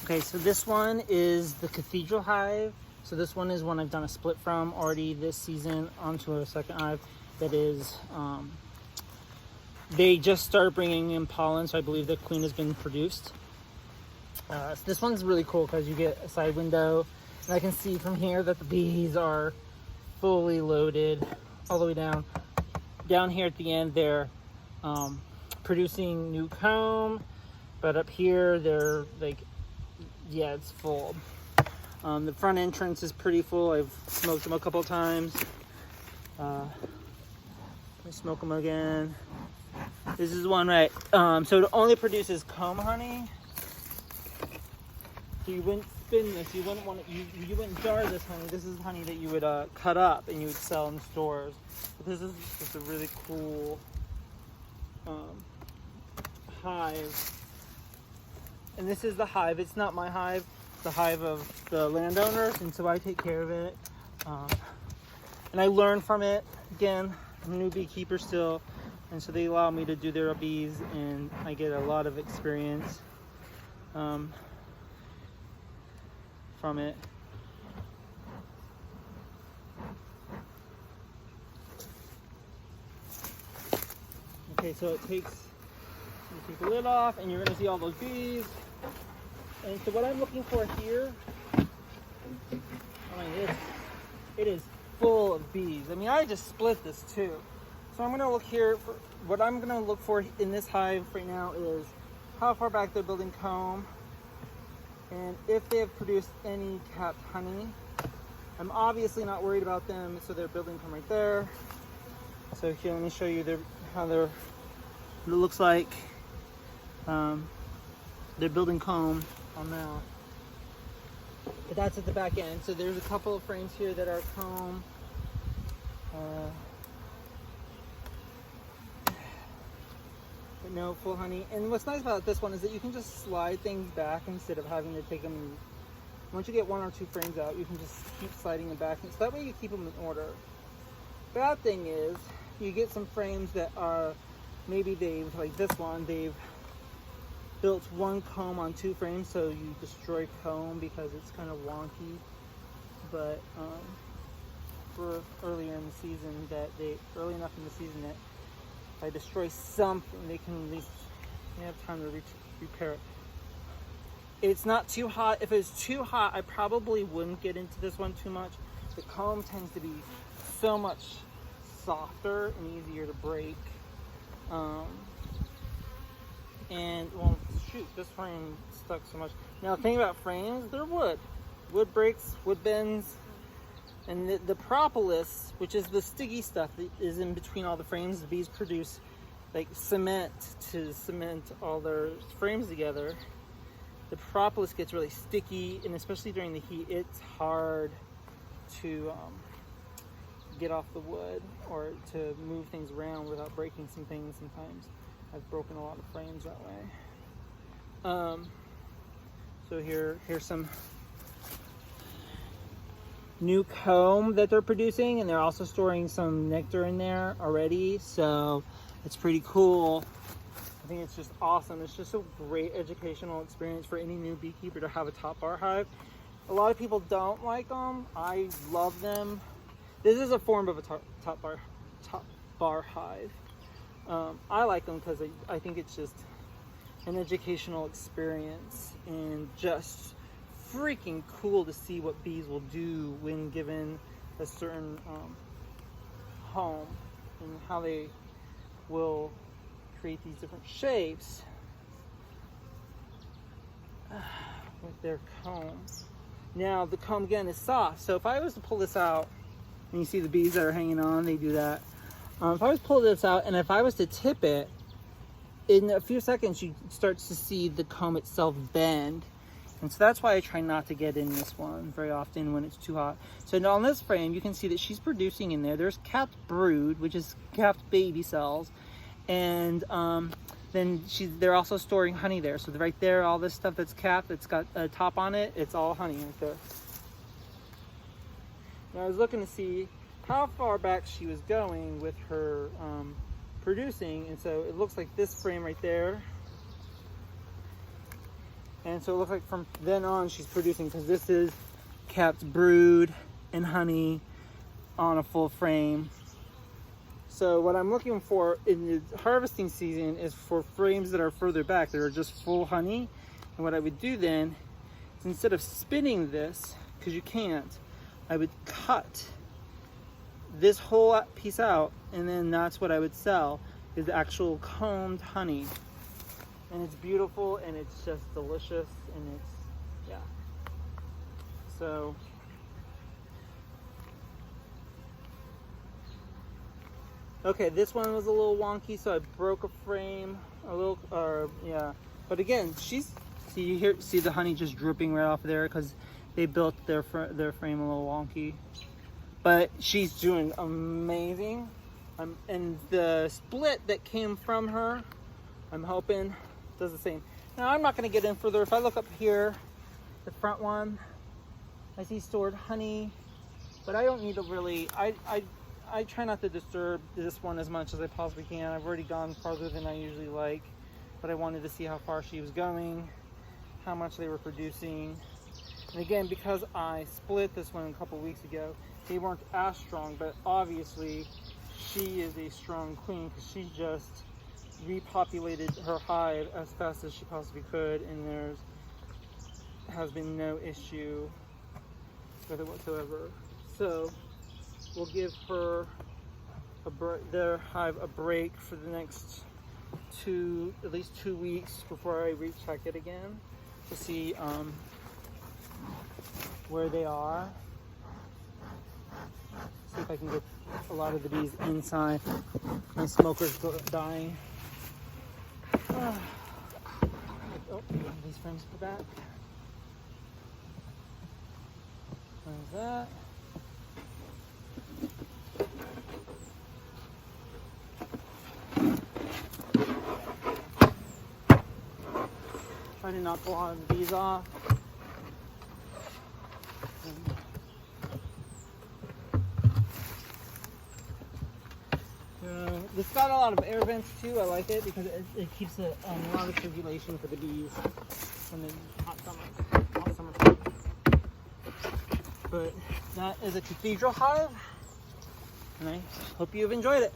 Okay, so this one is the Cathedral Hive. So this one is one I've done a split from already this season onto a second hive that is, they just started bringing in pollen, so I believe the queen has been produced. So this one's really cool because you get a side window, and I can see from here that the bees are fully loaded all the way down. Down here at the end, they're producing new comb, but up here they're like, yeah, it's full. The front entrance is pretty full. I've smoked them a couple times. Let me smoke them again. This is one, right? So it only produces comb honey. So you wouldn't spin this. You wouldn't want to. You wouldn't jar this honey. This is honey that you would cut up and you would sell in stores. But this is just a really cool hive. And this is the hive. It's not my hive. It's the hive of the landowners, and so I take care of it. And I learn from it. Again, I'm a new beekeeper still, and so they allow me to do their bees, and I get a lot of experience from it. Okay, so you take the lid off, and you're going to see all those bees. And so what I'm looking for here, I mean, it is full of bees. I mean, I just split this too. So I'm going to look here for what I'm going to look for in this hive right now is how far back they're building comb, and if they have produced any capped honey. I'm obviously not worried about them, so they're building comb right there. So here, let me show you what it looks like. They're building comb on that. But that's at the back end. So there's a couple of frames here that are comb. But no full honey. And what's nice about this one is that you can just slide things back instead of having to take them. Once you get one or two frames out, you can just keep sliding them back. So that way you keep them in order. Bad thing is, you get some frames that are, maybe like this one, they've built one comb on two frames, so you destroy comb because it's kind of wonky. But for earlier in the season, early enough in the season that if I destroy something, they can at least have time to repair it. It's not too hot. If it's too hot, I probably wouldn't get into this one too much. The comb tends to be so much softer and easier to break. And well, shoot, this frame stuck so much. Now, the thing about frames, they're wood. Wood breaks, wood bends, and the propolis, which is the sticky stuff that is in between all the frames, the bees produce like cement to cement all their frames together. The propolis gets really sticky, and especially during the heat, it's hard to get off the wood or to move things around without breaking some things sometimes. I've broken a lot of frames that way. So here's some new comb that they're producing, and they're also storing some nectar in there already. So it's pretty cool. I think it's just awesome. It's just a great educational experience for any new beekeeper to have a top bar hive. A lot of people don't like them. I love them. This is a form of a top bar hive. I like them because I think it's just an educational experience and just freaking cool to see what bees will do when given a certain home, and how they will create these different shapes with their comb. Now the comb again is soft, so if I was to pull this out, and you see the bees that are hanging on, they do that. If I was to pull this out and if I was to tip it, in a few seconds you start to see the comb itself bend. And so that's why I try not to get in this one very often when it's too hot. So now on this frame, you can see that she's producing in there. There's capped brood, which is capped baby cells. And then they're also storing honey there. So right there, all this stuff that's capped, that's got a top on it, it's all honey right there. Now I was looking to see how far back she was going with her producing, and so it looks like this frame right there And so it looks like from then on she's producing, because this is capped brood and honey on a full frame. So what I'm looking for in the harvesting season is for frames that are further back, that are just full honey. And what I would do then is, instead of spinning this, because you can't, I would cut this whole piece out, and then that's what I would sell, is the actual combed honey. And it's beautiful, and it's just delicious, and it's, yeah. So, okay, this one was a little wonky, so I broke a frame, a little, yeah. But again, see the honey just dripping right off there, because they built their frame a little wonky. But she's doing amazing. And the split that came from her, I'm hoping does the same. Now I'm not going to get in further. If I look up here, the front one, I see stored honey, but I don't need to really, I try not to disturb this one as much as I possibly can. I've already gone farther than I usually like, but I wanted to see how far she was going, how much they were producing. And again, because I split this one a couple weeks ago, they weren't as strong, but obviously she is a strong queen, because she just repopulated her hive as fast as she possibly could, and there has been no issue with it whatsoever. So we'll give her their hive a break for the next at least 2 weeks before I recheck it again to see where they are. See if I can get a lot of the bees inside. My smoker's dying. Oh, these frames put back. There's that. Try to knock a lot of the bees off. It's got a lot of air vents too. I like it because it keeps a lot of circulation for the bees in the hot summer. But that is a Cathedral Hive, and I hope you've enjoyed it.